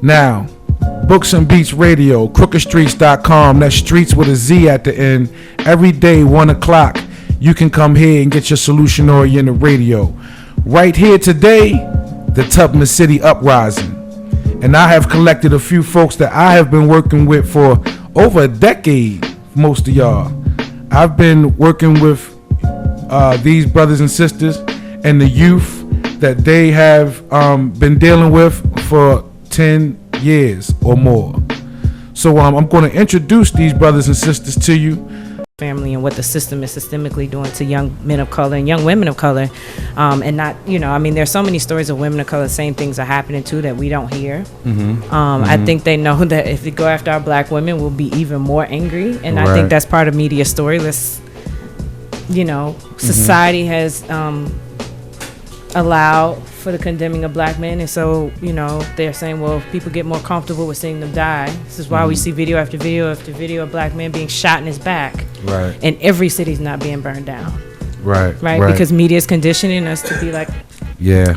Now, Books and Beats Radio, crookedstreets.com. That's Streetz with a Z at the end. Every day, 1 o'clock, you can come here and get your solution-oriented radio. Right here today, the Tubman City Uprising. And I have collected a few folks that I have been working with for over a decade, most of y'all. I've been working with these brothers and sisters and the youth that they have been dealing with for 10 years or more. So I'm going to introduce these brothers and sisters to you. Family and what the system is systemically doing to young men of color and young women of color, and not, there's so many stories of women of color, same things are happening too that we don't hear. I think they know that if we go after our black women, we'll be even more angry, and right. I think that's part of media story. Society has allowed for the condemning of black men, and so they're saying, well, if people get more comfortable with seeing them die, this is why we see video after video after video of black men being shot in his back, right? And every city's not being burned down, right? Because media is conditioning us to be like,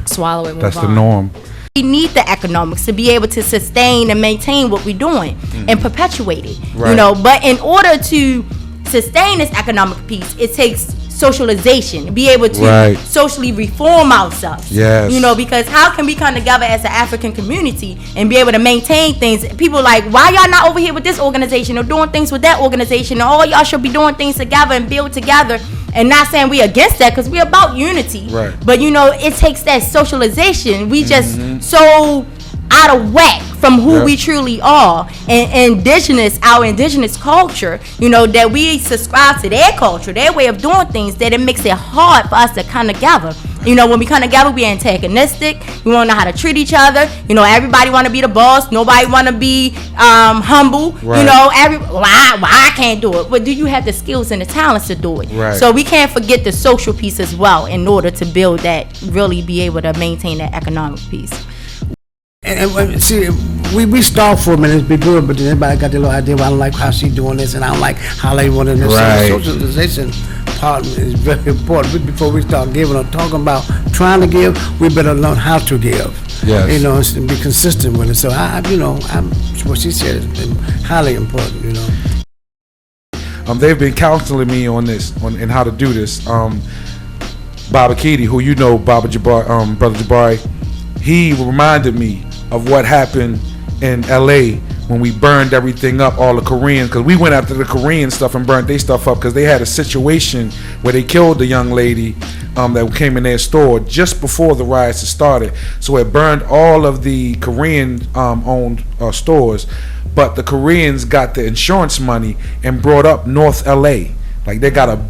swallow it, move that's on. The norm. We need the economics to be able to sustain and maintain what we're doing and perpetuate it, but in order to sustain this economic piece, it takes socialization, be able to socially reform ourselves. Because how can we come together as an African community and be able to maintain things? People like, why y'all not over here with this organization or doing things with that organization? And all y'all should be doing things together and build together. And not saying we against that, because we're about unity. Right. But it takes that socialization. We just so out of whack from who we truly are, and our indigenous culture, that we subscribe to their culture, their way of doing things, that it makes it hard for us to come together. When we come together, we're antagonistic. We want to know how to treat each other. Everybody want to be the boss. Nobody want to be humble. Right. Why I can't do it? But do you have the skills and the talents to do it? Right. So we can't forget the social piece as well in order to build that, really be able to maintain that economic piece. And see, we start for a minute, be good, but then everybody got their little idea. Well, I don't like how she doing this, and I don't like how they want to do this. Right. So the socialization part is very important. Before we start giving or talking about trying to give, we better learn how to give. Yes. And be consistent with it. So what she said has been highly important. They've been counseling me on this, on how to do this. Baba Keedy, who Baba Jabari, Brother Jabari, he reminded me of what happened in LA when we burned everything up, all the Koreans, because we went after the Korean stuff and burnt their stuff up because they had a situation where they killed the young lady that came in their store just before the riots had started. So it burned all of the Korean owned stores, but the Koreans got the insurance money and brought up North LA. Like they got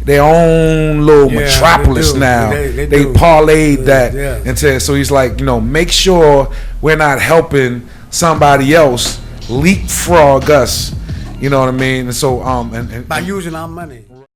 their own little metropolis now. They parlayed that into. So he's like, make sure we're not helping somebody else leapfrog us. You know what I mean? And so and by using our money.